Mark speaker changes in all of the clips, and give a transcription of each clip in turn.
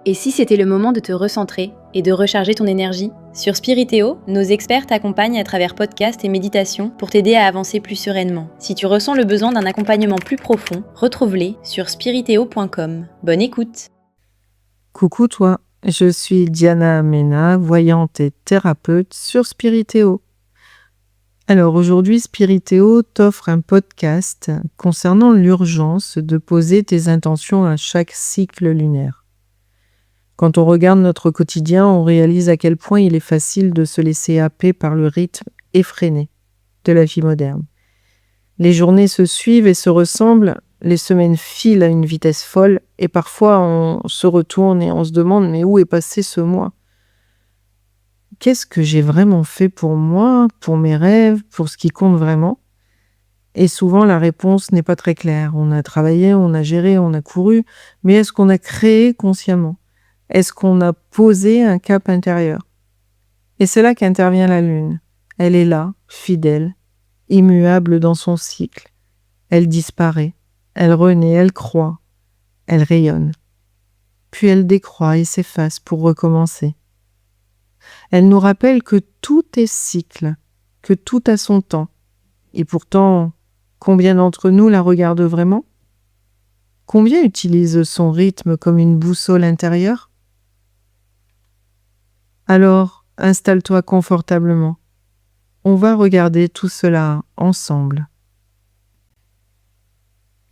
Speaker 1: Et si c'était le moment de te recentrer et de recharger ton énergie? Sur Spiritéo, nos experts t'accompagnent à travers podcasts et méditations pour t'aider à avancer plus sereinement. Si tu ressens le besoin d'un accompagnement plus profond, retrouve-les sur spiritéo.com. Bonne écoute!
Speaker 2: Coucou toi, je suis Diana Mena, voyante et thérapeute sur Spiritéo. Alors aujourd'hui, Spiritéo t'offre un podcast concernant l'urgence de poser tes intentions à chaque cycle lunaire. Quand on regarde notre quotidien, on réalise à quel point il est facile de se laisser happer par le rythme effréné de la vie moderne. Les journées se suivent et se ressemblent, les semaines filent à une vitesse folle et parfois on se retourne et on se demande mais où est passé ce mois? Qu'est-ce que j'ai vraiment fait pour moi, pour mes rêves, pour ce qui compte vraiment? Et souvent la réponse n'est pas très claire. On a travaillé, on a géré, on a couru, mais est-ce qu'on a créé consciemment? Est-ce qu'on a posé un cap intérieur? Et c'est là qu'intervient la lune. Elle est là, fidèle, immuable dans son cycle. Elle disparaît, elle renaît, elle croît, elle rayonne. Puis elle décroît et s'efface pour recommencer. Elle nous rappelle que tout est cycle, que tout a son temps. Et pourtant, combien d'entre nous la regardent vraiment? Combien utilisent son rythme comme une boussole intérieure? Alors, installe-toi confortablement. On va regarder tout cela ensemble.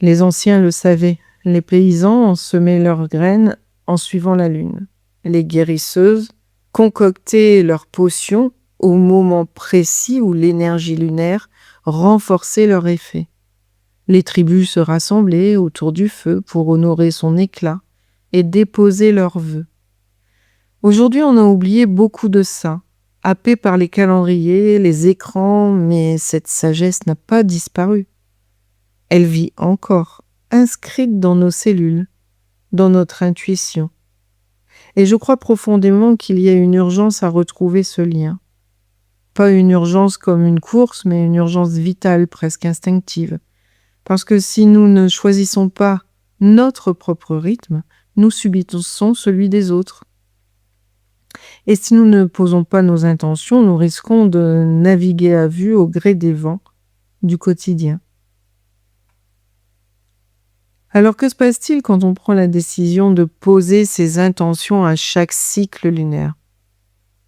Speaker 2: Les anciens le savaient, les paysans semaient leurs graines en suivant la lune. Les guérisseuses concoctaient leurs potions au moment précis où l'énergie lunaire renforçait leur effet. Les tribus se rassemblaient autour du feu pour honorer son éclat et déposer leurs vœux. Aujourd'hui, on a oublié beaucoup de ça, happé par les calendriers, les écrans, mais cette sagesse n'a pas disparu. Elle vit encore, inscrite dans nos cellules, dans notre intuition. Et je crois profondément qu'il y a une urgence à retrouver ce lien. Pas une urgence comme une course, mais une urgence vitale, presque instinctive. Parce que si nous ne choisissons pas notre propre rythme, nous subissons celui des autres. Et si nous ne posons pas nos intentions, nous risquons de naviguer à vue au gré des vents du quotidien. Alors que se passe-t-il quand on prend la décision de poser ses intentions à chaque cycle lunaire?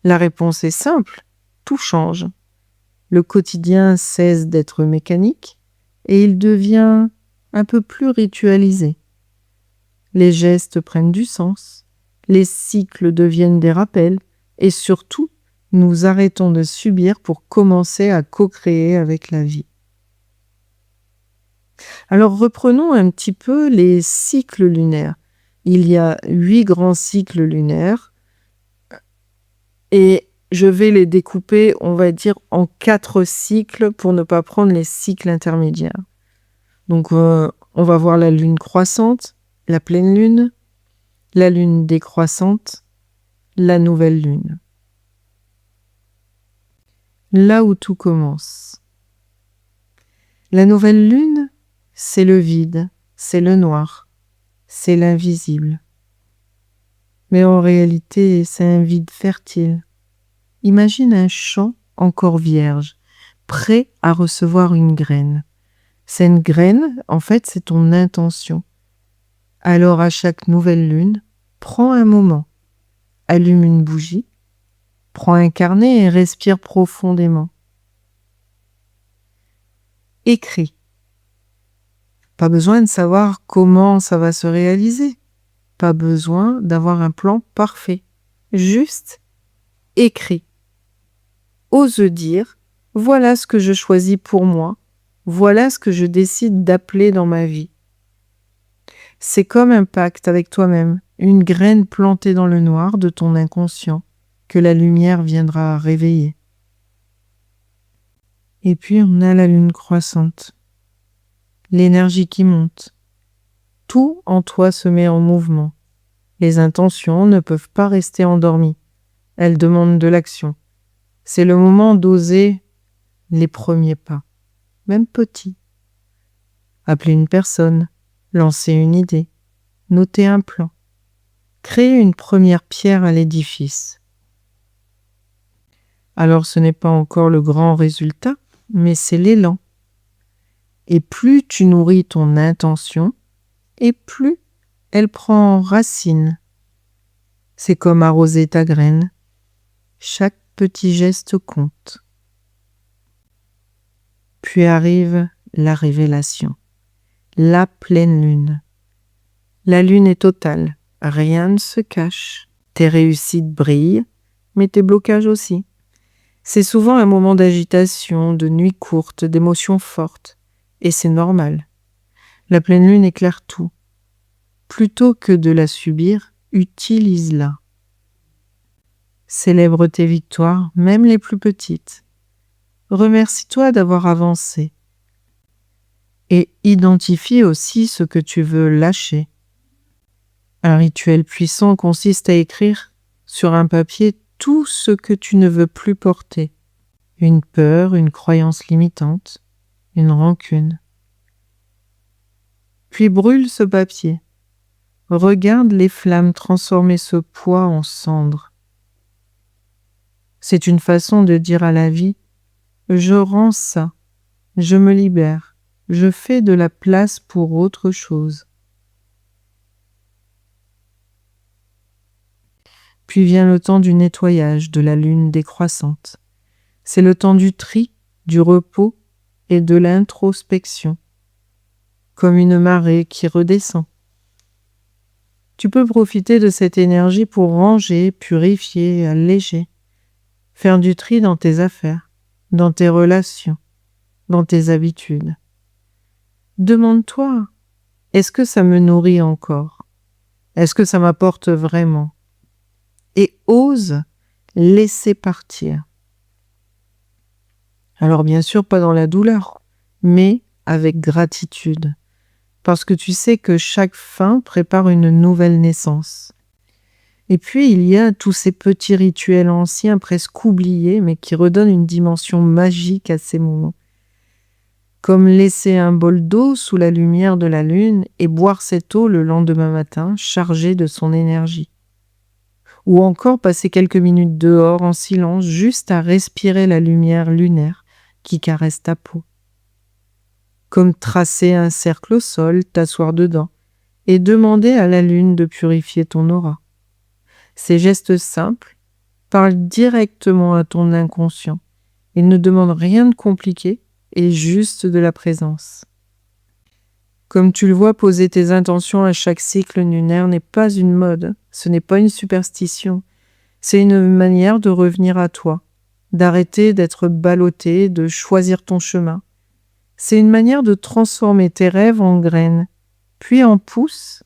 Speaker 2: La réponse est simple, tout change. Le quotidien cesse d'être mécanique et il devient un peu plus ritualisé. Les gestes prennent du sens, les cycles deviennent des rappels et surtout, nous arrêtons de subir pour commencer à co-créer avec la vie. Alors reprenons un petit peu les cycles lunaires. Il y a 8 grands cycles lunaires et je vais les découper, on va dire, en 4 cycles pour ne pas prendre les cycles intermédiaires. Donc on va voir la lune croissante, la pleine lune, la lune décroissante, la nouvelle lune. Là où tout commence. La nouvelle lune, c'est le vide, c'est le noir, c'est l'invisible. Mais en réalité, c'est un vide fertile. Imagine un champ encore vierge, prêt à recevoir une graine. Cette graine, en fait, c'est ton intention. Alors à chaque nouvelle lune, prends un moment, allume une bougie, prends un carnet et respire profondément. Écris. Pas besoin de savoir comment ça va se réaliser. Pas besoin d'avoir un plan parfait. Juste écris. Ose dire, voilà ce que je choisis pour moi, voilà ce que je décide d'appeler dans ma vie. C'est comme un pacte avec toi-même, une graine plantée dans le noir de ton inconscient que la lumière viendra réveiller. Et puis on a la lune croissante, l'énergie qui monte. Tout en toi se met en mouvement. Les intentions ne peuvent pas rester endormies. Elles demandent de l'action. C'est le moment d'oser les premiers pas, même petits. Appeler une personne, lancer une idée, noter un plan. Crée une première pierre à l'édifice. Alors ce n'est pas encore le grand résultat, mais c'est l'élan. Et plus tu nourris ton intention, et plus elle prend racine. C'est comme arroser ta graine. Chaque petit geste compte. Puis arrive la révélation, la pleine lune. La lune est totale, rien ne se cache. Tes réussites brillent, mais tes blocages aussi. C'est souvent un moment d'agitation, de nuit courte, d'émotions fortes. Et c'est normal. La pleine lune éclaire tout. Plutôt que de la subir, utilise-la. Célèbre tes victoires, même les plus petites. Remercie-toi d'avoir avancé. Et identifie aussi ce que tu veux lâcher. Un rituel puissant consiste à écrire sur un papier tout ce que tu ne veux plus porter. Une peur, une croyance limitante, une rancune. Puis brûle ce papier. Regarde les flammes transformer ce poids en cendres. C'est une façon de dire à la vie, je rends ça, je me libère, je fais de la place pour autre chose. Puis vient le temps du nettoyage de la lune décroissante. C'est le temps du tri, du repos et de l'introspection, comme une marée qui redescend. Tu peux profiter de cette énergie pour ranger, purifier, alléger, faire du tri dans tes affaires, dans tes relations, dans tes habitudes. Demande-toi, est-ce que ça me nourrit encore? Est-ce que ça m'apporte vraiment? Et ose laisser partir. Alors bien sûr, pas dans la douleur, mais avec gratitude. Parce que tu sais que chaque fin prépare une nouvelle naissance. Et puis il y a tous ces petits rituels anciens presque oubliés, mais qui redonnent une dimension magique à ces moments. Comme laisser un bol d'eau sous la lumière de la lune et boire cette eau le lendemain matin, chargée de son énergie. Ou encore passer quelques minutes dehors en silence, juste à respirer la lumière lunaire qui caresse ta peau. Comme tracer un cercle au sol, t'asseoir dedans et demander à la lune de purifier ton aura. Ces gestes simples parlent directement à ton inconscient. Ils ne demandent rien de compliqué et juste de la présence. Comme tu le vois, poser tes intentions à chaque cycle lunaire n'est pas une mode, ce n'est pas une superstition. C'est une manière de revenir à toi, d'arrêter d'être ballotté, de choisir ton chemin. C'est une manière de transformer tes rêves en graines, puis en pousses,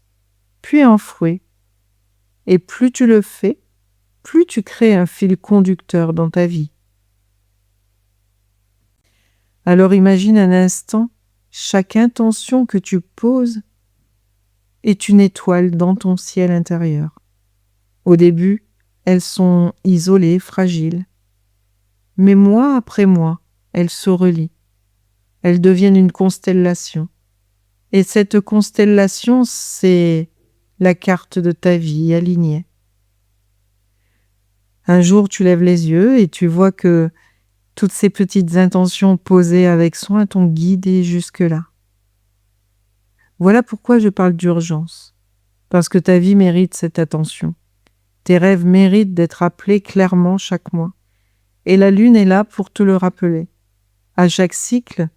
Speaker 2: puis en fruits. Et plus tu le fais, plus tu crées un fil conducteur dans ta vie. Alors imagine un instant, chaque intention que tu poses est une étoile dans ton ciel intérieur. Au début, elles sont isolées, fragiles. Mais mois après mois, elles se relient. Elles deviennent une constellation. Et cette constellation, c'est la carte de ta vie alignée. Un jour, tu lèves les yeux et tu vois que toutes ces petites intentions posées avec soin t'ont guidé jusque-là. Voilà pourquoi je parle d'urgence. Parce que ta vie mérite cette attention. Tes rêves méritent d'être appelés clairement chaque mois. Et la lune est là pour te le rappeler. À chaque cycle,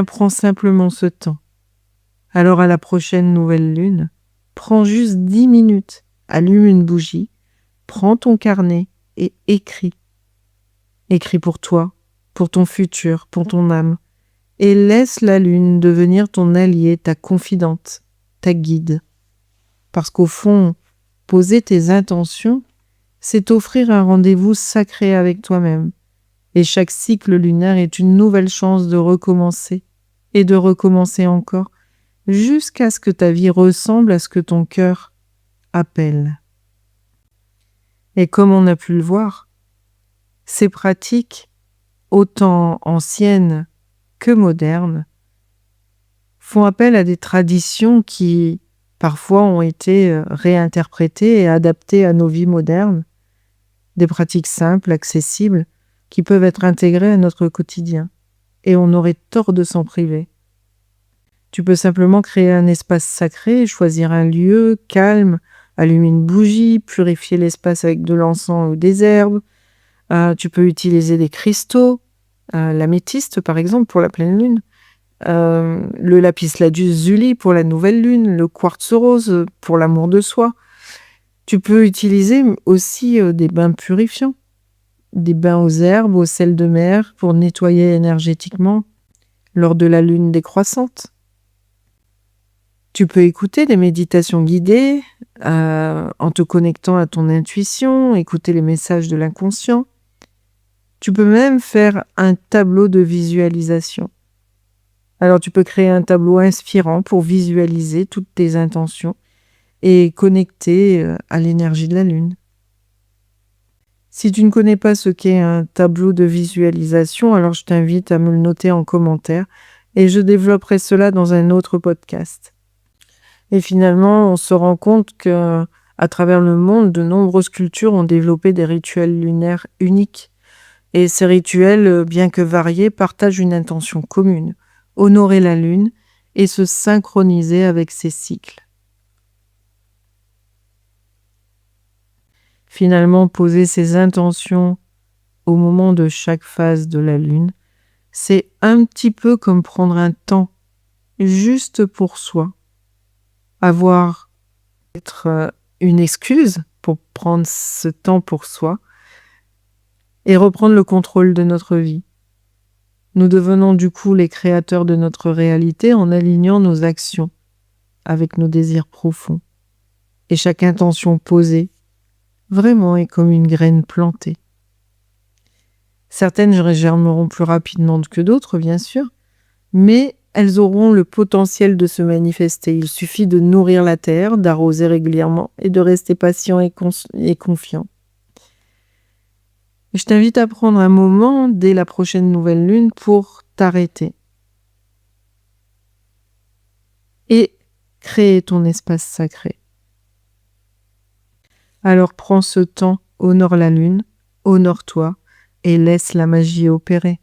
Speaker 2: prends simplement ce temps. Alors à la prochaine nouvelle lune, prends juste 10 minutes, allume une bougie, prends ton carnet et écris. Écris pour toi, pour ton futur, pour ton âme, et laisse la lune devenir ton allié, ta confidente, ta guide. Parce qu'au fond, poser tes intentions, c'est offrir un rendez-vous sacré avec toi-même. Et chaque cycle lunaire est une nouvelle chance de recommencer, et de recommencer encore, jusqu'à ce que ta vie ressemble à ce que ton cœur appelle. Et comme on a pu le voir, ces pratiques, autant anciennes que modernes, font appel à des traditions qui parfois ont été réinterprétées et adaptées à nos vies modernes. Des pratiques simples, accessibles, qui peuvent être intégrées à notre quotidien. Et on aurait tort de s'en priver. Tu peux simplement créer un espace sacré, choisir un lieu calme, allumer une bougie, purifier l'espace avec de l'encens ou des herbes. Tu peux utiliser des cristaux, l'améthyste par exemple pour la pleine lune, le lapis-lazuli pour la nouvelle lune, le quartz rose pour l'amour de soi. Tu peux utiliser aussi des bains purifiants, des bains aux herbes, au sel de mer pour nettoyer énergétiquement lors de la lune décroissante. Tu peux écouter des méditations guidées en te connectant à ton intuition, écouter les messages de l'inconscient. Tu peux même faire un tableau de visualisation. Alors tu peux créer un tableau inspirant pour visualiser toutes tes intentions et connecter à l'énergie de la lune. Si tu ne connais pas ce qu'est un tableau de visualisation, alors je t'invite à me le noter en commentaire et je développerai cela dans un autre podcast. Et finalement, on se rend compte que à travers le monde, de nombreuses cultures ont développé des rituels lunaires uniques. Et ces rituels, bien que variés, partagent une intention commune, honorer la lune et se synchroniser avec ses cycles. Finalement, poser ses intentions au moment de chaque phase de la lune, c'est un petit peu comme prendre un temps juste pour soi. Avoir peut-être une excuse pour prendre ce temps pour soi et reprendre le contrôle de notre vie. Nous devenons du coup les créateurs de notre réalité en alignant nos actions avec nos désirs profonds. Et chaque intention posée, vraiment est comme une graine plantée. Certaines germeront plus rapidement que d'autres, bien sûr, mais elles auront le potentiel de se manifester. Il suffit de nourrir la terre, d'arroser régulièrement et de rester patient et confiant. Je t'invite à prendre un moment dès la prochaine nouvelle lune pour t'arrêter et créer ton espace sacré. Alors prends ce temps, honore la lune, honore-toi et laisse la magie opérer.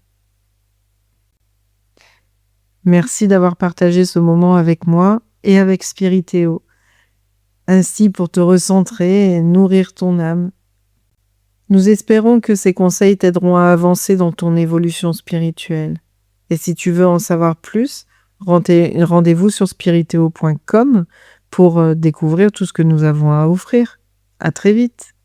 Speaker 2: Merci d'avoir partagé ce moment avec moi et avec Spiritéo. Ainsi pour te recentrer et nourrir ton âme. Nous espérons que ces conseils t'aideront à avancer dans ton évolution spirituelle. Et si tu veux en savoir plus, rendez-vous sur spiritéo.com pour découvrir tout ce que nous avons à offrir. À très vite!